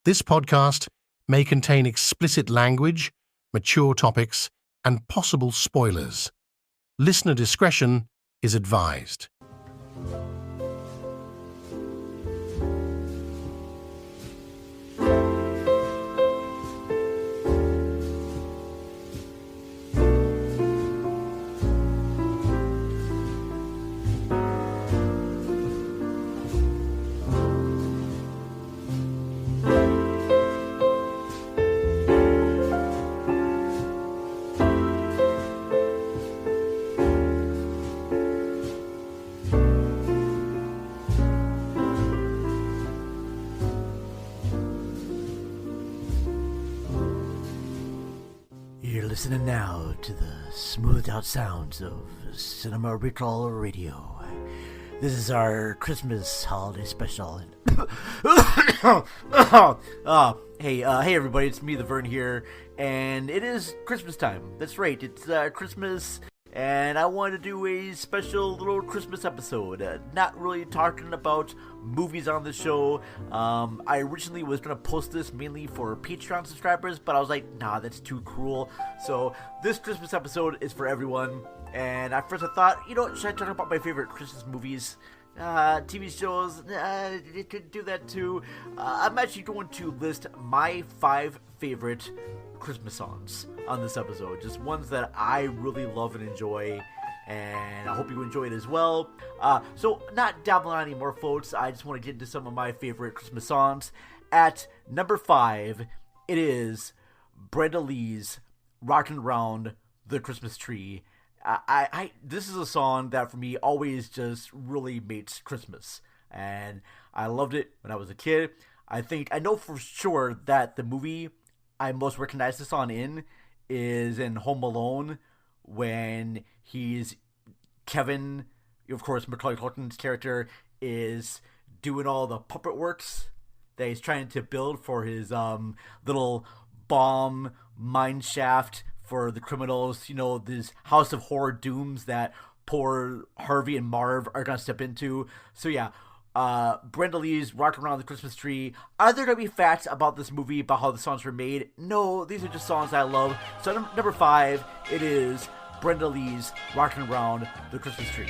This podcast may contain explicit language, mature topics, and possible spoilers. Listener discretion is advised. You're listening now to the smoothed out sounds of Cinema Recall Radio. This is our Christmas holiday special. Hey everybody, it's me, the Vern here, and it is Christmas time. That's right, it's Christmas, and I wanted to do a special little Christmas episode. Not really talking about movies on the show. I originally was going to post this mainly for Patreon subscribers, but I was like, nah, that's too cruel. So this Christmas episode is for everyone. And at first I thought, should I talk about my favorite Christmas movies? TV shows, it could do that too. I'm actually going to list my 5 favorite Christmas songs on this episode. Just ones that I really love and enjoy, and I hope you enjoy it as well. So not dabbling on any more folks, I just want to get into some of my favorite Christmas songs. At number 5, it is Brenda Lee's Rockin' Around the Christmas Tree. This is a song that for me always just really makes Christmas, and I loved it when I was a kid. I know for sure that the movie I most recognize this song in is in Home Alone, when Kevin, of course, Macaulay Culkin's character, is doing all the puppet works that he's trying to build for his little bomb mine shaft for the criminals, this house of horror dooms that poor Harvey and Marv are going to step into. So yeah, Brenda Lee's Rockin' Around the Christmas Tree. Are there going to be facts about this movie, about how the songs were made? No, these are just songs I love. So number 5, it is Brenda Lee's Rockin' Around the Christmas Tree.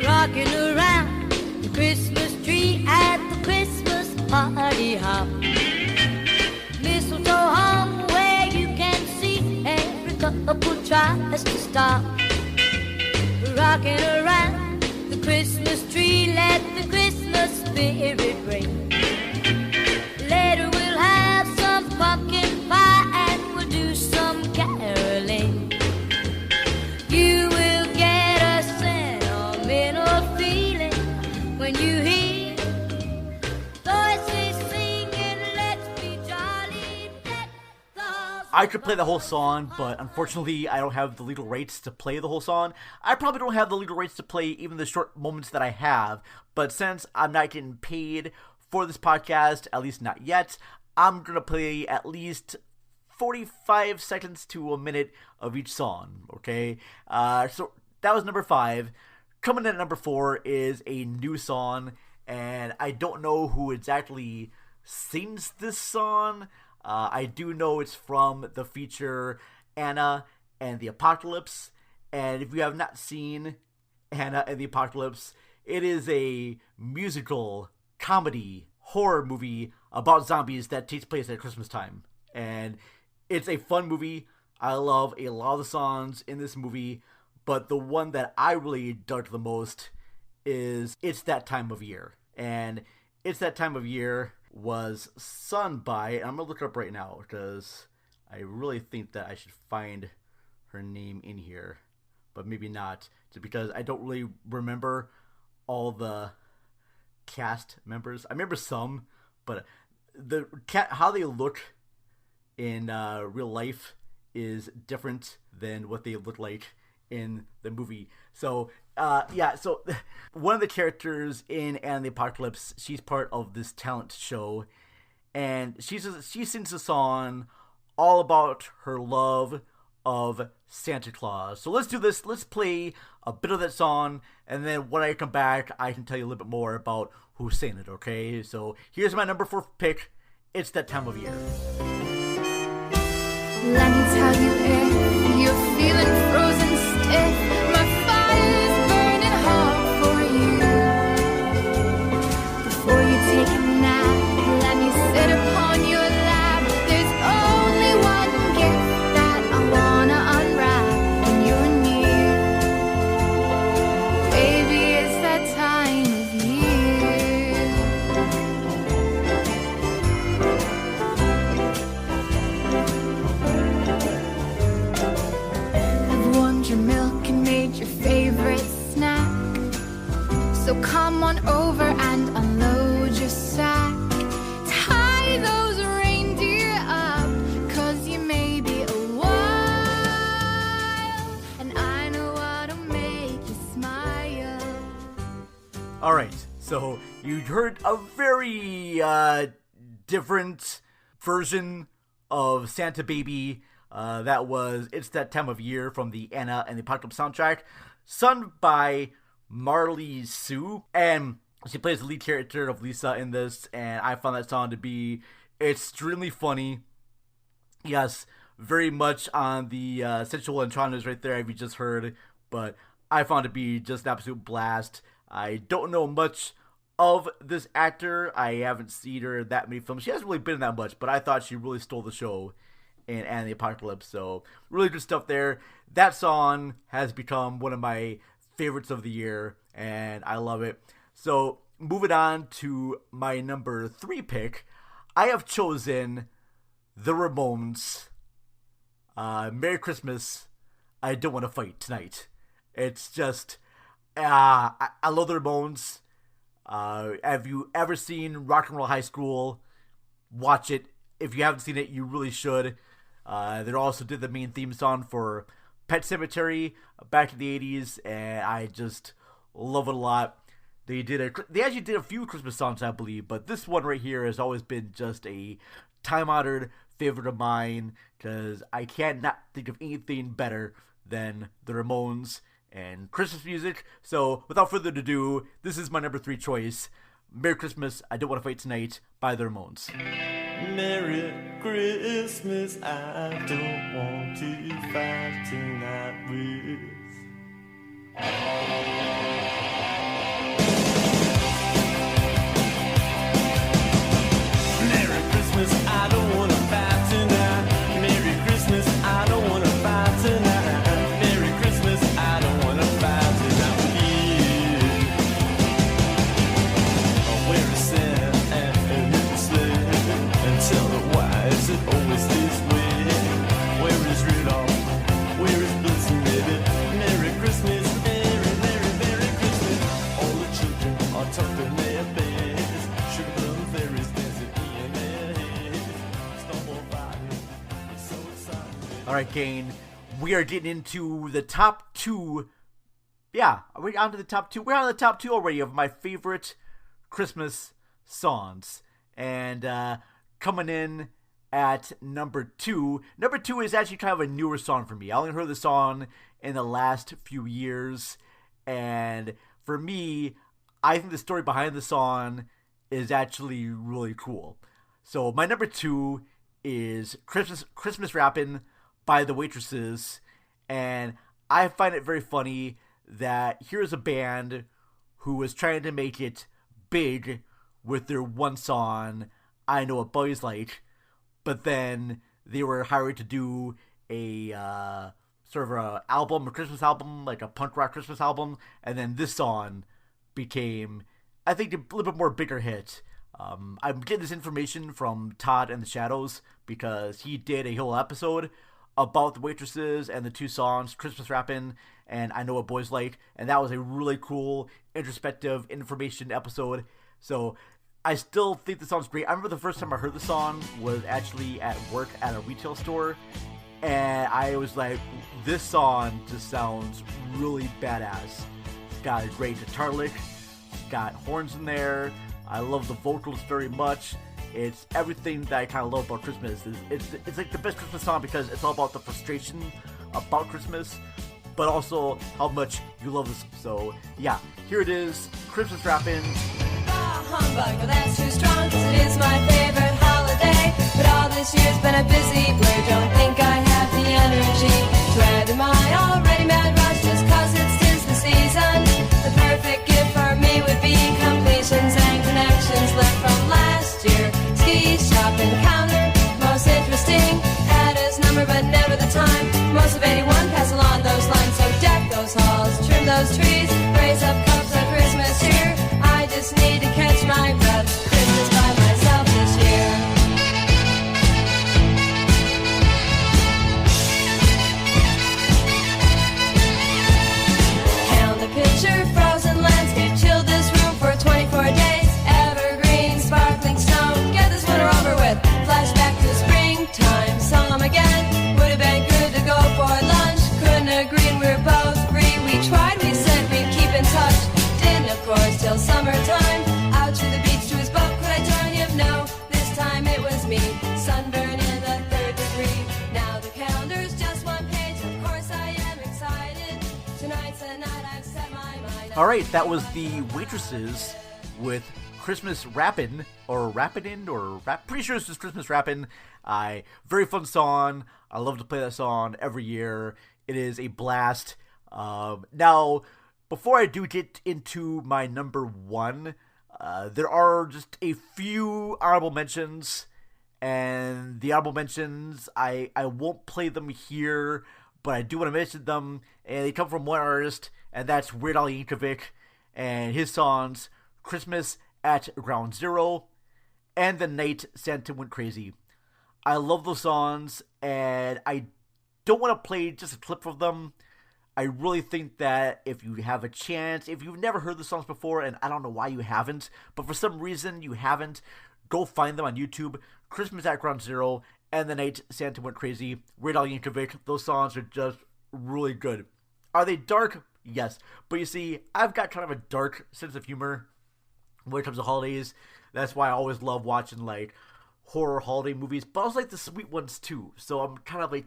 Rocking around the Christmas tree at the Christmas party hop. Mistletoe hung where you can see every couple tries to stop. Rocking around the Christmas tree, let the Christmas spirit ring. Later we'll have some pumpkin pie and we'll do some caroling. You will get a sentimental feeling when you hear voices singing, let's be jolly, deck the halls. I could play the whole song, but unfortunately I don't have the legal rights to play the whole song. I probably don't have the legal rights to play even the short moments that I have, but since I'm not getting paid for this podcast, at least not yet, I'm going to play at least 45 seconds to a minute of each song, okay? So that was number 5. Coming in at number 4 is a new song, and I don't know who exactly sings this song. I do know it's from the feature Anna and the Apocalypse, and if you have not seen Anna and the Apocalypse, it is a musical, comedy, horror movie about zombies that takes place at Christmas time, and it's a fun movie. I love a lot of the songs in this movie, but the one that I really dug the most is It's That Time of Year. And It's That Time of Year was sung by, and I'm going to look it up right now because I really think that I should find her name in here, but maybe not, just because I don't really remember all the cast members. I remember some, but how they look in real life is different than what they look like in the movie. So so one of the characters in Anna and the Apocalypse, she's part of this talent show, and she sings a song all about her love of Santa Claus. So let's do this. Let's play a bit of that song, and then when I come back, I can tell you a little bit more about who sang it, okay? So here's my number 4 pick. It's That Time of Year. Let me tell you, if you're feeling frozen stiff, my fire's burning hard for you. Before you take a nap, let me sit upon your lap. There's only one gift that I wanna unwrap when you're near. Baby, it's that time of year. I've warmed your milk and made your favorite snack. So come on over and unload your sack. Tie those reindeer up, 'cause you may be a while, and I know what'll make you smile. All right, so you heard a very different version of Santa Baby. That was It's That Time of Year from the Anna and the Apocalypse soundtrack, sung by Marley Sue, and she plays the lead character of Lisa in this, and I found that song to be extremely funny. Yes, very much on the sensual entendres right there, as you just heard, but I found it to be just an absolute blast. I don't know much of this actor. I haven't seen her in that many films. She hasn't really been in that much, but I thought she really stole the show in Anna and the Apocalypse, so really good stuff there. That song has become one of my favorites of the year, and I love it. So, moving on to my number 3 pick, I have chosen The Ramones, Merry Christmas, I Don't Want to Fight Tonight. It's just, I love The Ramones. Have you ever seen Rock and Roll High School? Watch it. If you haven't seen it, you really should. They also did the main theme song for Pet Sematary back in the 80s, and I just love it a lot. They actually did a few Christmas songs, I believe, but this one right here has always been just a time-honored favorite of mine, because I can't not think of anything better than the Ramones and Christmas music. So, without further ado, this is my number 3 choice, Merry Christmas, I Don't Want to Fight Tonight by the Ramones. Merry Christmas, I don't want to fight tonight with. Merry Christmas, I don't want to fight tonight. Merry Christmas, I don't want to fight tonight. Merry Christmas, I don't want to fight tonight with you. Where is Santa and his sleigh? And tell her why is it always this way? Where is Rudolph? Where is Blitzen, baby? Merry Christmas, Merry, Merry, Merry Christmas. All the children are tucked in their beds. Sugar plum fairies dancing in their heads. Snowball fighting, it's so exciting. All right, Kane, we are getting into the top 2. Yeah, are we on to the top 2? We're on the top 2 already of my favorite Christmas songs. And coming in at number 2. Number 2 is actually kind of a newer song for me. I only heard the song in the last few years. And for me, I think the story behind the song is actually really cool. So my number 2 is Christmas Rappin' by the Waitresses. And I find it very funny that here's a band who was trying to make it big with their one song, I Know What Boys Like, but then they were hired to do a sort of a album, a Christmas album, like a punk rock Christmas album, and then this song became, I think, a little bit more bigger hit. I'm getting this information from Todd and the Shadows, because he did a whole episode about the Waitresses and the 2 songs, Christmas Rappin' and I Know What Boys Like, and that was a really cool, introspective information episode. So I still think the song's great. I remember the first time I heard the song was actually at work at a retail store, and I was like, this song just sounds really badass. It's got a great guitar lick, it's got horns in there, I love the vocals very much. It's everything that I kind of love about Christmas. It's like the best Christmas song because it's all about the frustration about Christmas, but also how much you love this. So yeah, here it is, Christmas Rappin'. Humbug, that's too strong, 'cause it is my favorite holiday. Please shopping counter, most interesting. Add his number, but never the time. Most of 81, pass along those lines. So deck those halls, trim those trees, raise up cups of Christmas cheer. I just need to catch my breath. Christmas by myself this year. Count the picture, frozen landscape, chilled this room for 24 days. Evergreen, sparkling snow, get this winter over with. Flashback to springtime, saw him again. Would have been good to go for lunch. Couldn't agree, and we're both free. We tried, we said we'd keep in touch. Didn't, of course, till summertime. Out to the beach to his boat, could I join him? No, this time it was me. Sunburn in the 3rd degree. Now the calendar's just one page. Of course I am excited. Tonight's the night I've set my mind. All right, that was the Waitresses with Christmas Rappin', or Rappin', or pretty sure it's just Christmas Rappin'. Very fun song. I love to play that song every year. It is a blast. Now, before I do get into my number one, there are just a few honorable mentions, and the honorable mentions, I won't play them here, but I do want to mention them, and they come from one artist, and that's Weird Al Yankovic, and his songs, Christmas at Ground Zero, and The Night Santa Went Crazy. I love those songs, and I don't want to play just a clip of them. I really think that if you have a chance, if you've never heard the songs before, and I don't know why you haven't, but for some reason you haven't, go find them on YouTube. Christmas at Ground Zero and The Night Santa Went Crazy. Weird Al Yankovic. Those songs are just really good. Are they dark? Yes. But you see, I've got kind of a dark sense of humor when it comes to holidays. That's why I always love watching, like, horror holiday movies, but I also like the sweet ones too. So I'm kind of, like,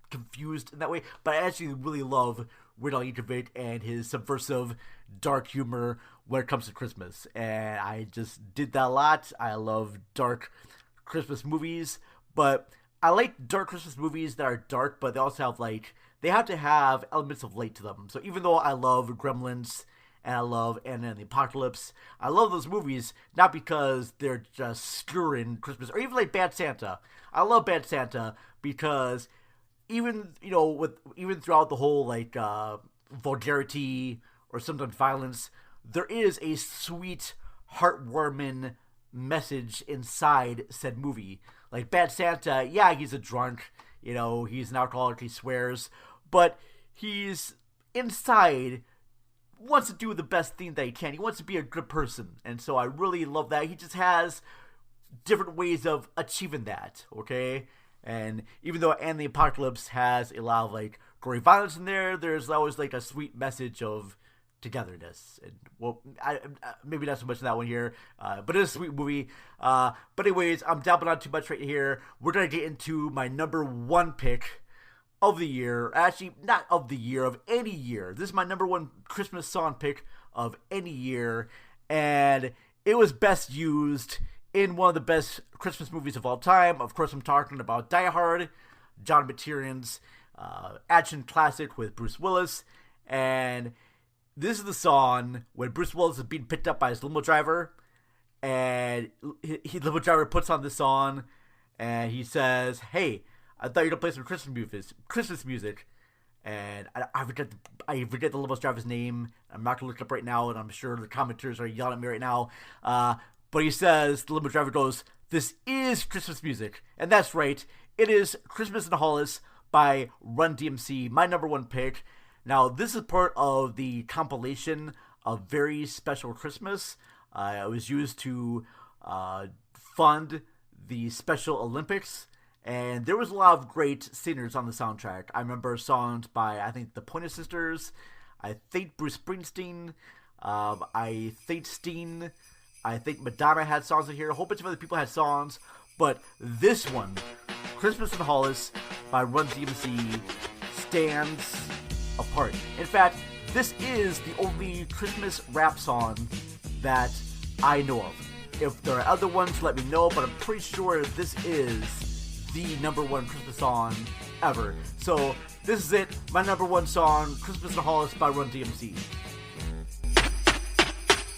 confused in that way, but I actually really love Weird Al Yankovic and his subversive dark humor when it comes to Christmas, and I just did that a lot. I love dark Christmas movies, but I like dark Christmas movies that are dark, but they also have, like, they have to have elements of light to them. So even though I love Gremlins and I love Anna and the Apocalypse, I love those movies not because they're just skewering Christmas, or even like Bad Santa. I love Bad Santa because even, you know, even throughout the whole, like, vulgarity or sometimes violence, there is a sweet, heartwarming message inside said movie. Like Bad Santa, yeah, he's a drunk, you know, he's an alcoholic, he swears, but he's inside wants to do the best thing that he can. He wants to be a good person, and so I really love that. He just has different ways of achieving that, okay? And even though Anna and the Apocalypse has a lot of, like, gory violence in there, there's always, like, a sweet message of togetherness. And, well, maybe not so much in that one here, but it's a sweet movie. But anyways, I'm dabbling on too much right here. We're going to get into my number one pick of the year. Actually, not of the year, of any year. This is my number one Christmas song pick of any year. And it was best used in one of the best Christmas movies of all time. Of course, I'm talking about Die Hard, John McTiernan's action classic with Bruce Willis. And this is the song when Bruce Willis is being picked up by his limo driver. And the limo driver puts on this song. And he says, "Hey, I thought you were going to play some Christmas music." And I forget the limo driver's name. I'm not going to look it up right now. And I'm sure the commenters are yelling at me right now. But he says, the limo driver goes, "This is Christmas music." And that's right. It is Christmas in Hollis by Run DMC, my number one pick. Now, this is part of the compilation of Very Special Christmas. It was used to fund the Special Olympics. And there was a lot of great singers on the soundtrack. I remember songs by, I think, the Pointer Sisters. I think Bruce Springsteen. I think Steen. I think Madonna had songs in here. A whole bunch of other people had songs. But this one, Christmas in Hollis by Run DMC, stands apart. In fact, this is the only Christmas rap song that I know of. If there are other ones, let me know. But I'm pretty sure this is the number one Christmas song ever. So this is it. My number one song, Christmas in Hollis by Run DMC.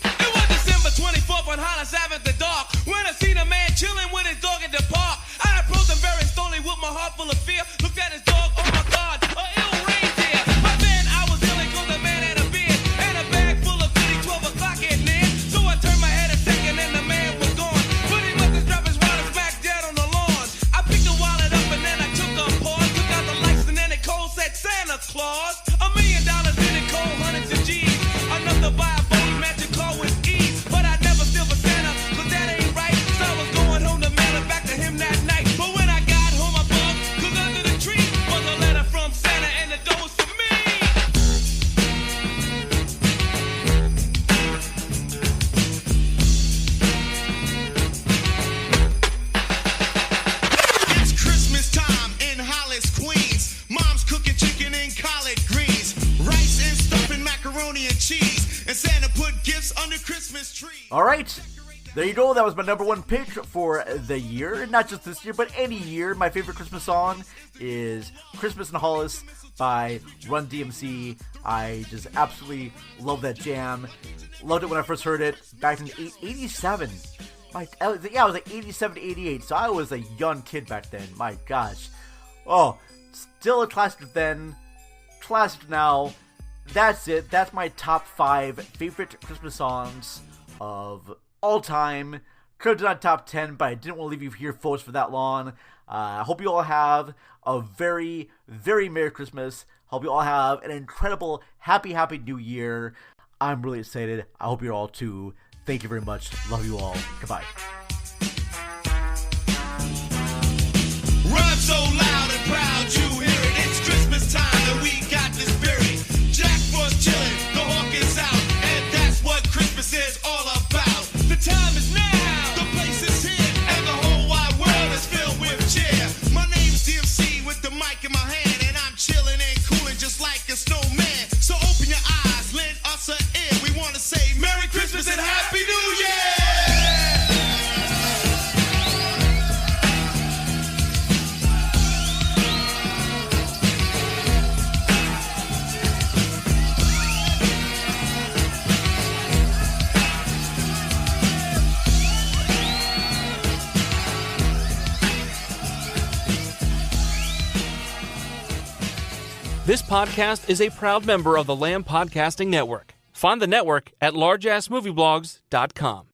It was December the 24th on Hollis Ave at the dark. When I seen a man chilling with his dog at the park, I approached him very slowly with my heart full of fear. Looked at his dog, oh my God, a ill reindeer. But then I was ill cause the man had a beard and a bag full of goodies, 12 o'clock at near. So I turned my head a second and the man was gone. But he must have dropped his wallet back dead on the lawn. I picked the wallet up and then I took a pause, took out the lights and then it cold said Santa Claus. $1 million in it cold, hundreds of G's. Enough to buy a boat, magic car with ease. But I never steal for Santa, cause that ain't right. So I was going home to mail it back to him that night. But when I got home I bugged, cause under the tree was a letter from Santa and the door was for me. It's Christmas time in Hollis, Queens. Mom's cooking chicken and collard greens, rice and stuffing, macaroni and cheese, and Santa put gifts under Christmas trees. All right, there you go. That was my number one pick for the year. Not just this year, but any year. My favorite Christmas song is Christmas in Hollis by Run DMC. I just absolutely love that jam. Loved it when I first heard it back in 87. I was like 87 to 88, so I was a young kid back then. My gosh. Oh, still a classic then, classic now. That's it. That's my top 5 favorite Christmas songs of all time. Could have done top 10, but I didn't want to leave you here, folks, for that long. I hope you all have a very, very Merry Christmas. Hope you all have an incredible, happy New Year. I'm really excited. I hope you're all too. Thank you very much. Love you all. Goodbye. Run so loud and proud you hear it. It's Christmas time and we got the spirit. Jack Frost chilling, the hawk is out, and that's what Christmas is all about. The time is now, the place is here, and the whole wide world is filled with cheer. My name's DMC with the mic in my hand, and I'm chilling and cooling just like a snowman. So open your eyes, lend us an ear. We want to say Merry Christmas and Happy New Year! This podcast is a proud member of the Lamb Podcasting Network. Find the network at largeassmovieblogs.com.